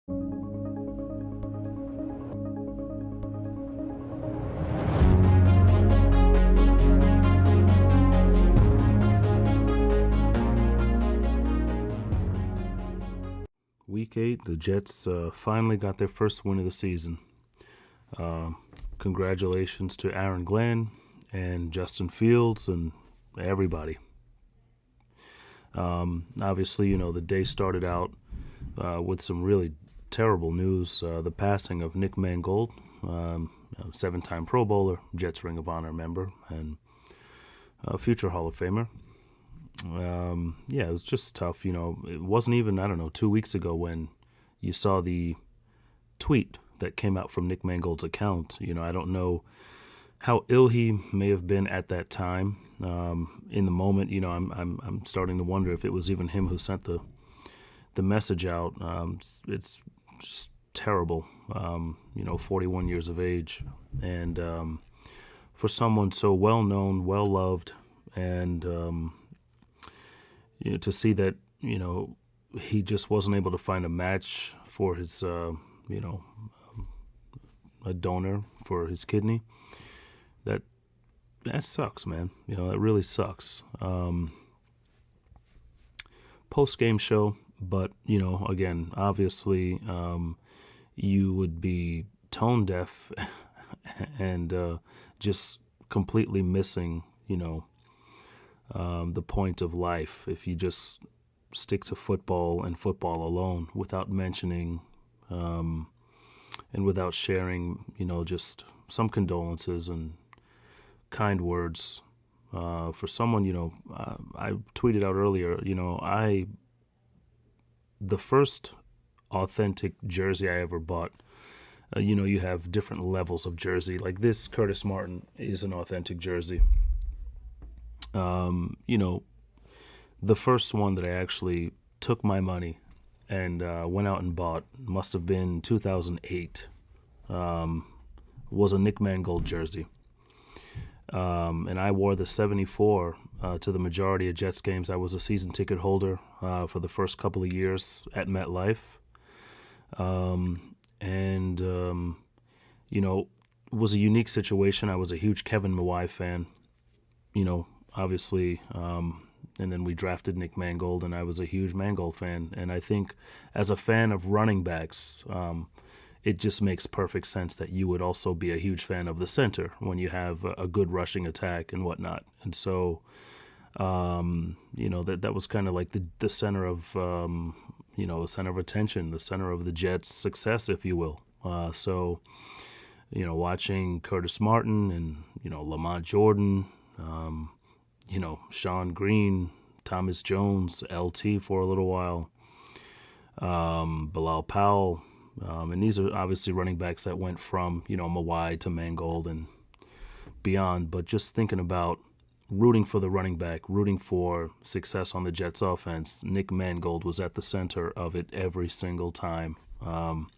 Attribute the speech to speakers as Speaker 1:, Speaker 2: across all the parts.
Speaker 1: Week 8, the Jets finally got their first win of the season. Congratulations to Aaron Glenn and Justin Fields and everybody. Obviously, the day started out with some really terrible news. The passing of Nick Mangold, 7-time Pro Bowler, Jets Ring of Honor member, and a future Hall of Famer. It was just tough. It wasn't even, 2 weeks ago when you saw the tweet that came out from Nick Mangold's account. I don't know how ill he may have been at that time. In the moment, I'm starting to wonder if it was even him who sent the message out. It's just terrible. 41 years of age, and for someone so well known, well loved, and to see that he just wasn't able to find a match for his a donor for his kidney. That sucks, man. That really sucks. Post-game show, but again, obviously, you would be tone deaf and just completely missing, the point of life if you just stick to football and football alone without mentioning and without sharing, just some condolences and kind words for someone. I tweeted out earlier, the first authentic jersey I ever bought, you have different levels of jersey. Like this Curtis Martin is an authentic jersey. The first one that I actually took my money and went out and bought must have been 2008, was a Nick Mangold jersey. And I wore the 74 to the majority of Jets games. I was a season ticket holder for the first couple of years at MetLife. It was a unique situation. I was a huge Kevin Mawae fan, obviously, and then we drafted Nick Mangold, and I was a huge Mangold fan. And I think as a fan of running backs, it just makes perfect sense that you would also be a huge fan of the center when you have a good rushing attack and whatnot. And so, that was kind of like the center of, the center of attention, the center of the Jets' success, if you will. Watching Curtis Martin and, Lamont Jordan, Sean Green, Thomas Jones, LT for a little while, Bilal Powell, and these are obviously running backs that went from, Mawae to Mangold and beyond. But just thinking about rooting for the running back, rooting for success on the Jets offense, Nick Mangold was at the center of it every single time. Then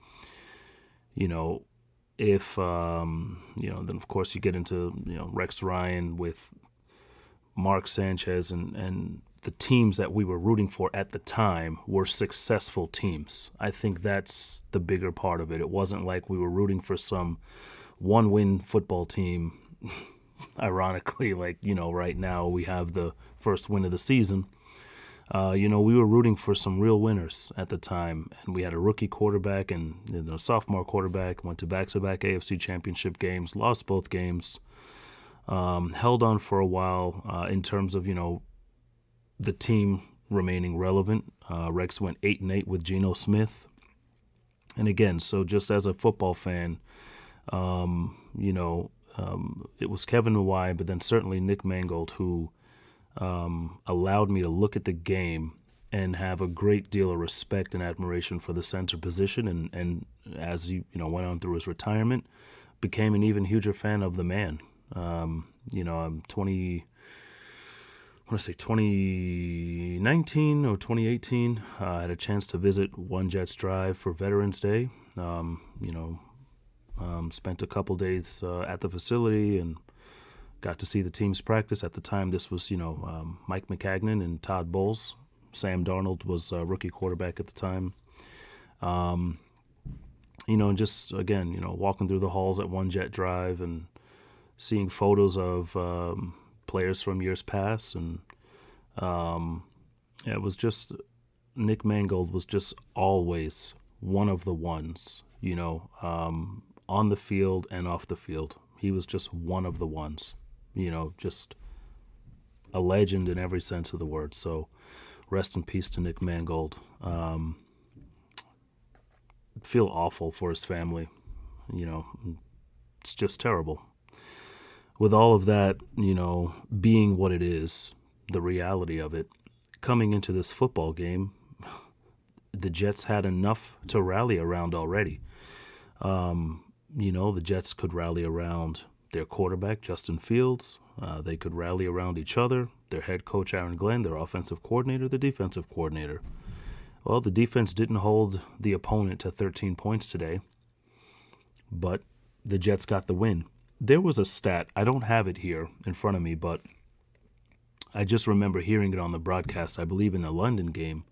Speaker 1: of course you get into, Rex Ryan with Mark Sanchez and the teams that we were rooting for at the time were successful teams. I think that's the bigger part of it. It wasn't like we were rooting for some one-win football team. Ironically, right now we have the first win of the season. We were rooting for some real winners at the time, and we had a rookie quarterback and a sophomore quarterback, went to back-to-back AFC championship games, lost both games, held on for a while in terms of, the team remaining relevant. Rex went 8-8 with Geno Smith. And again, so just as a football fan, it was Kevin Mawae, but then certainly Nick Mangold, who allowed me to look at the game and have a great deal of respect and admiration for the center position. And as he went on through his retirement, became an even huger fan of the man. I'm 2019 or 2018, I had a chance to visit One Jets Drive for Veterans Day. Spent a couple days at the facility and got to see the team's practice. At the time, this was, Mike McCagnon and Todd Bowles. Sam Darnold was a rookie quarterback at the time. And just, again, walking through the halls at One Jet Drive and seeing photos of players from years past. And it was just, Nick Mangold was just always one of the ones, on the field and off the field. He was just one of the ones, just a legend in every sense of the word. So rest in peace to Nick Mangold. Feel awful for his family. It's just terrible. With all of that, being what it is, the reality of it, coming into this football game, the Jets had enough to rally around already. The Jets could rally around their quarterback, Justin Fields. They could rally around each other, their head coach, Aaron Glenn, their offensive coordinator, the defensive coordinator. Well, the defense didn't hold the opponent to 13 points today, but the Jets got the win. There was a stat, I don't have it here in front of me, but I just remember hearing it on the broadcast, I believe in the London game,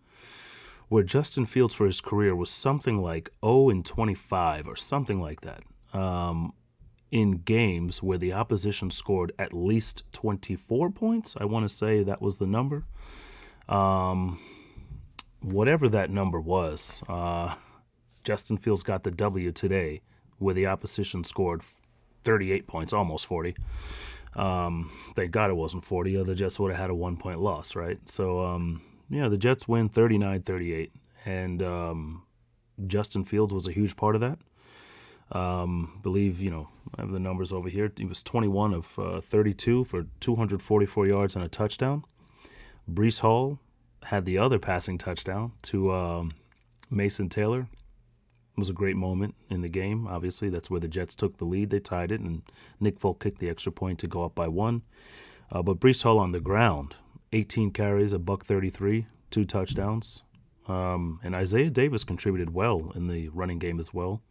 Speaker 1: where Justin Fields for his career was something like 0-25 or something like that, in games where the opposition scored at least 24 points. I want to say that was the number. Whatever that number was, Justin Fields got the W today where the opposition scored 38 points, almost 40. Thank God it wasn't 40, or the Jets would have had a 1-point loss, right? So, the Jets win 39-38, and Justin Fields was a huge part of that. Believe, I have the numbers over here. He was 21 of 32 for 244 yards and a touchdown. Breece Hall had the other passing touchdown to Mason Taylor. It was a great moment in the game. Obviously, that's where the Jets took the lead. They tied it, and Nick Folk kicked the extra point to go up by 1. But Breece Hall on the ground, 18 carries, $133, 2 touchdowns. And Isaiah Davis contributed well in the running game as well.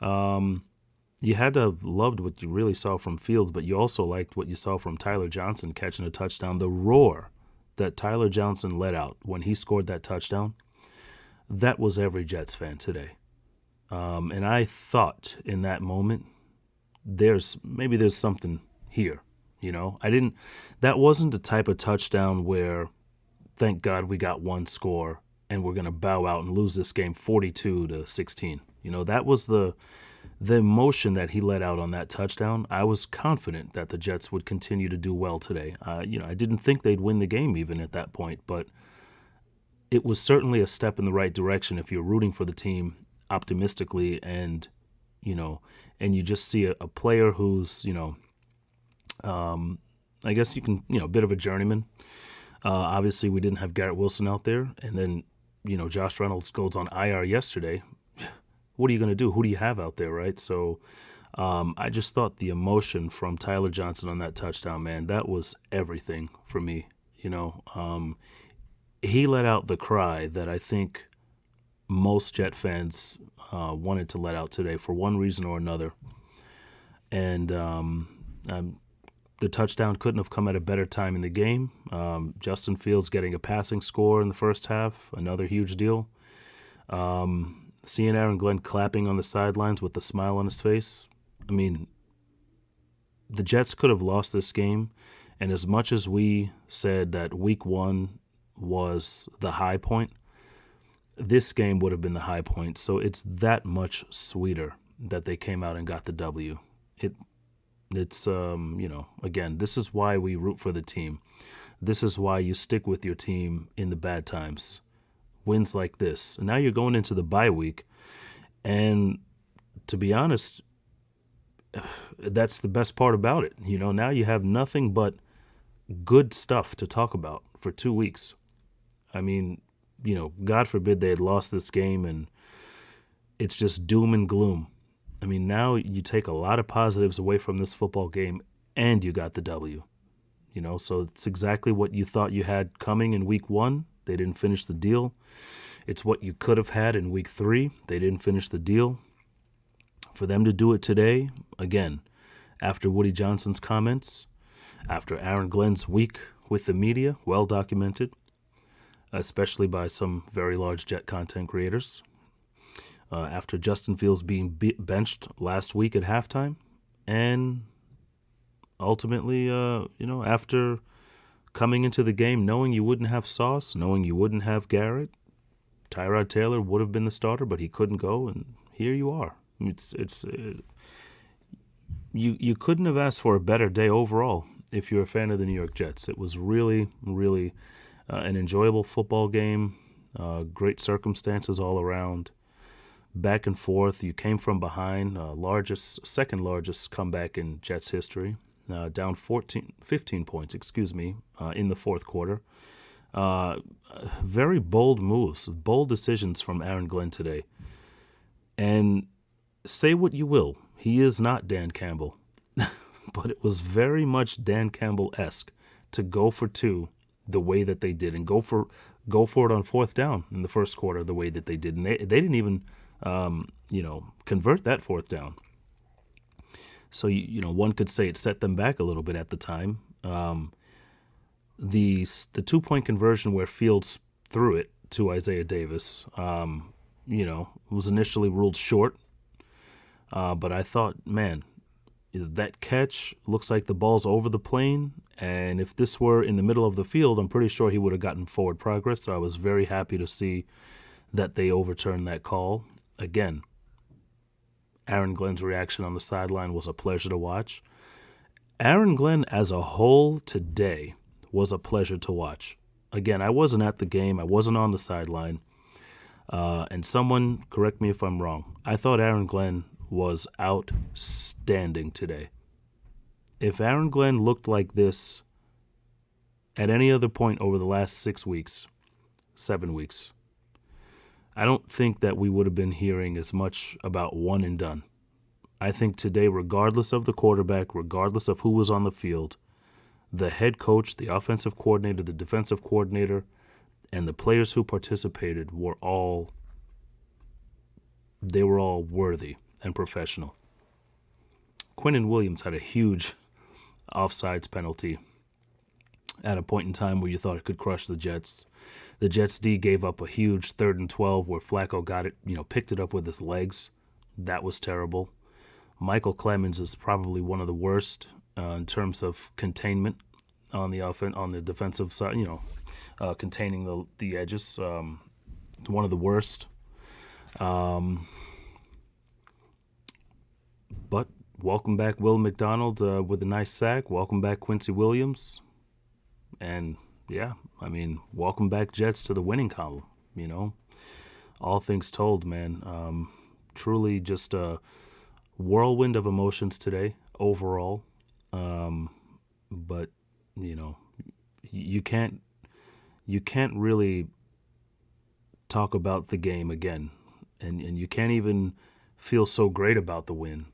Speaker 1: You had to have loved what you really saw from Fields, but you also liked what you saw from Tyler Johnson catching a touchdown. The roar that Tyler Johnson let out when he scored that touchdown, that was every Jets fan today. And I thought in that moment, there's something here, that wasn't the type of touchdown where, thank God we got one score and we're going to bow out and lose this game 42-16. That was the emotion that he let out on that touchdown. I was confident that the Jets would continue to do well today. I didn't think they'd win the game even at that point, but it was certainly a step in the right direction if you're rooting for the team optimistically, and you just see a player who's I guess you can a bit of a journeyman. Obviously we didn't have Garrett Wilson out there, and then Josh Reynolds goes on IR yesterday. What are you going to do? Who do you have out there, right? So I just thought the emotion from Tyler Johnson on that touchdown, man, that was everything for me. He let out the cry that I think most Jet fans wanted to let out today for one reason or another. And the touchdown couldn't have come at a better time in the game. Justin Fields getting a passing score in the first half, another huge deal. Seeing Aaron Glenn clapping on the sidelines with a smile on his face. I mean, the Jets could have lost this game, and as much as we said that week 1 was the high point, this game would have been the high point. So it's that much sweeter that they came out and got the W. It's again, this is why we root for the team. This is why you stick with your team in the bad times. Wins like this. And now you're going into the bye week, and to be honest, that's the best part about it. Now you have nothing but good stuff to talk about for 2 weeks. I mean, God forbid they had lost this game and it's just doom and gloom. I mean, now you take a lot of positives away from this football game and you got the W. So it's exactly what you thought you had coming in week 1. They didn't finish the deal. It's what you could have had in week 3. They didn't finish the deal. For them to do it today, again, after Woody Johnson's comments, after Aaron Glenn's week with the media, well documented, especially by some very large Jet content creators. after Justin Fields being benched last week at halftime, and ultimately, after coming into the game knowing you wouldn't have Sauce, knowing you wouldn't have Garrett, Tyrod Taylor would have been the starter, but he couldn't go, and here you are. You couldn't have asked for a better day overall if you're a fan of the New York Jets. It was really, really an enjoyable football game, great circumstances all around, back and forth. You came from behind, second largest comeback in Jets history, down 15 points, in the fourth quarter. Very bold moves, bold decisions from Aaron Glenn today. And say what you will, he is not Dan Campbell, but it was very much Dan Campbell-esque to go for two the way that they did, and go for it on fourth down in the first quarter the way that they did. And they didn't even convert that fourth down. So one could say it set them back a little bit at the time. The 2-point conversion where Fields threw it to Isaiah Davis, was initially ruled short. But I thought, man, that catch looks like the ball's over the plane. And if this were in the middle of the field, I'm pretty sure he would have gotten forward progress. So I was very happy to see that they overturned that call. Again, Aaron Glenn's reaction on the sideline was a pleasure to watch. Aaron Glenn as a whole today was a pleasure to watch. Again, I wasn't at the game. I wasn't on the sideline. And someone, correct me if I'm wrong, I thought Aaron Glenn was outstanding today. If Aaron Glenn looked like this at any other point over the last 7 weeks, I don't think that we would have been hearing as much about one and done. I think today, regardless of the quarterback, regardless of who was on the field, the head coach, the offensive coordinator, the defensive coordinator, and the players who participated were all worthy and professional. Quinnen Williams had a huge offsides penalty at a point in time where you thought it could crush the Jets. The Jets D gave up a huge 3rd and 12 where Flacco got it, picked it up with his legs. That was terrible. Michael Clemens is probably one of the worst in terms of containment on the defensive side, containing the edges. One of the worst. But welcome back Will McDonald with a nice sack. Welcome back Quincy Williams. And yeah, welcome back Jets to the winning column. All things told, man, truly just a whirlwind of emotions today overall. But you can't really talk about the game again, and you can't even feel so great about the win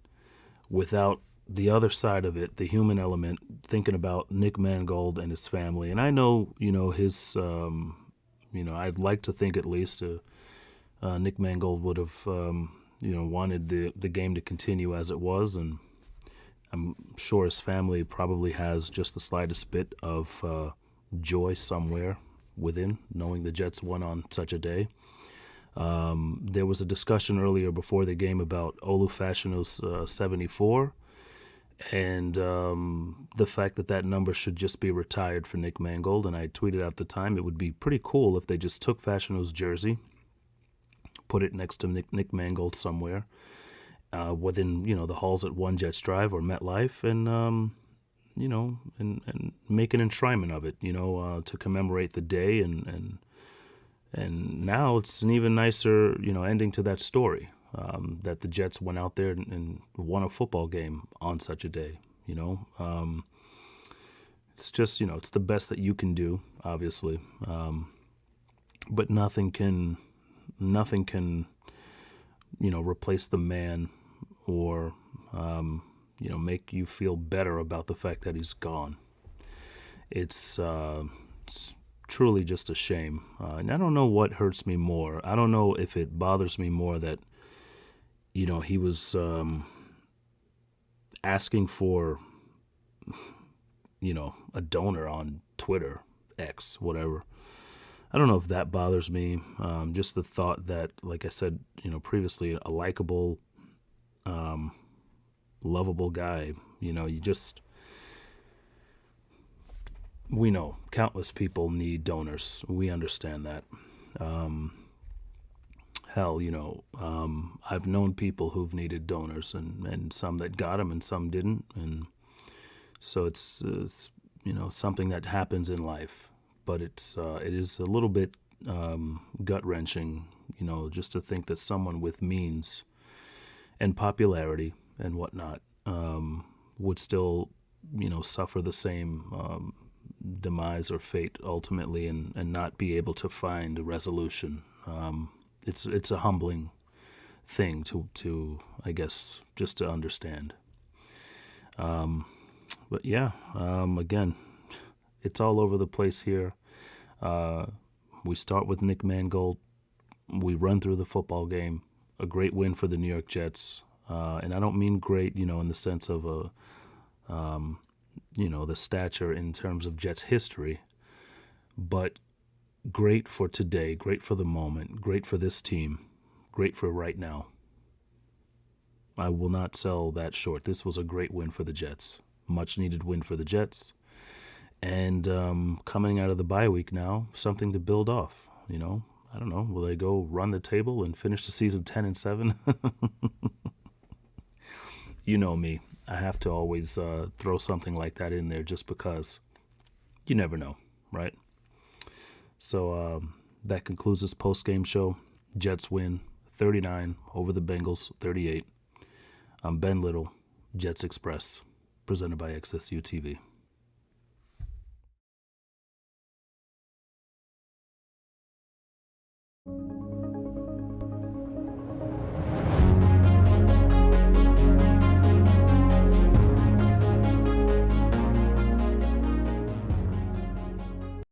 Speaker 1: without the other side of it, the human element, thinking about Nick Mangold and his family. And I know, his, I'd like to think at least Nick Mangold would have, wanted the game to continue as it was. And I'm sure his family probably has just the slightest bit of joy somewhere within, knowing the Jets won on such a day. There was a discussion earlier before the game about Olu Fashionu's 74, and the fact that number should just be retired for Nick Mangold. And I tweeted at the time it would be pretty cool if they just took Fashionu's jersey, put it next to Nick Mangold somewhere within the halls at One Jets Drive or MetLife, and and make an enshrinement of it, to commemorate the day. And now it's an even nicer, ending to that story, that the Jets went out there and won a football game on such a day. It's just, it's the best that you can do, obviously. But nothing can, replace the man or, make you feel better about the fact that he's gone. It's truly just a shame. And I don't know what hurts me more. I don't know if it bothers me more that, he was asking for, a donor on Twitter, X, whatever. I don't know if that bothers me. Just the thought that, like I said, previously, a likable, lovable guy. We know countless people need donors. We understand that. Hell, I've known people who've needed donors, and some that got them and some didn't, and so it's something that happens in life. But it is a little bit gut wrenching, just to think that someone with means and popularity and whatnot would still, suffer the same demise or fate ultimately, and not be able to find a resolution. It's a humbling thing to I guess just to understand. But yeah, again, it's all over the place here. We start with Nick Mangold. We run through the football game. A great win for the New York Jets. And I don't mean great, in the sense of the stature in terms of Jets history, but great for today, great for the moment, great for this team, great for right now. I will not sell that short. This was a great win for the Jets. Much needed win for the Jets. And coming out of the bye week now, something to build off. I don't know. Will they go run the table and finish the season 10-7? You know me. I have to always throw something like that in there just because you never know, right? So that concludes this post-game show. Jets win 39 over the Bengals 38. I'm Ben Little, Jets Express, presented by XSU TV.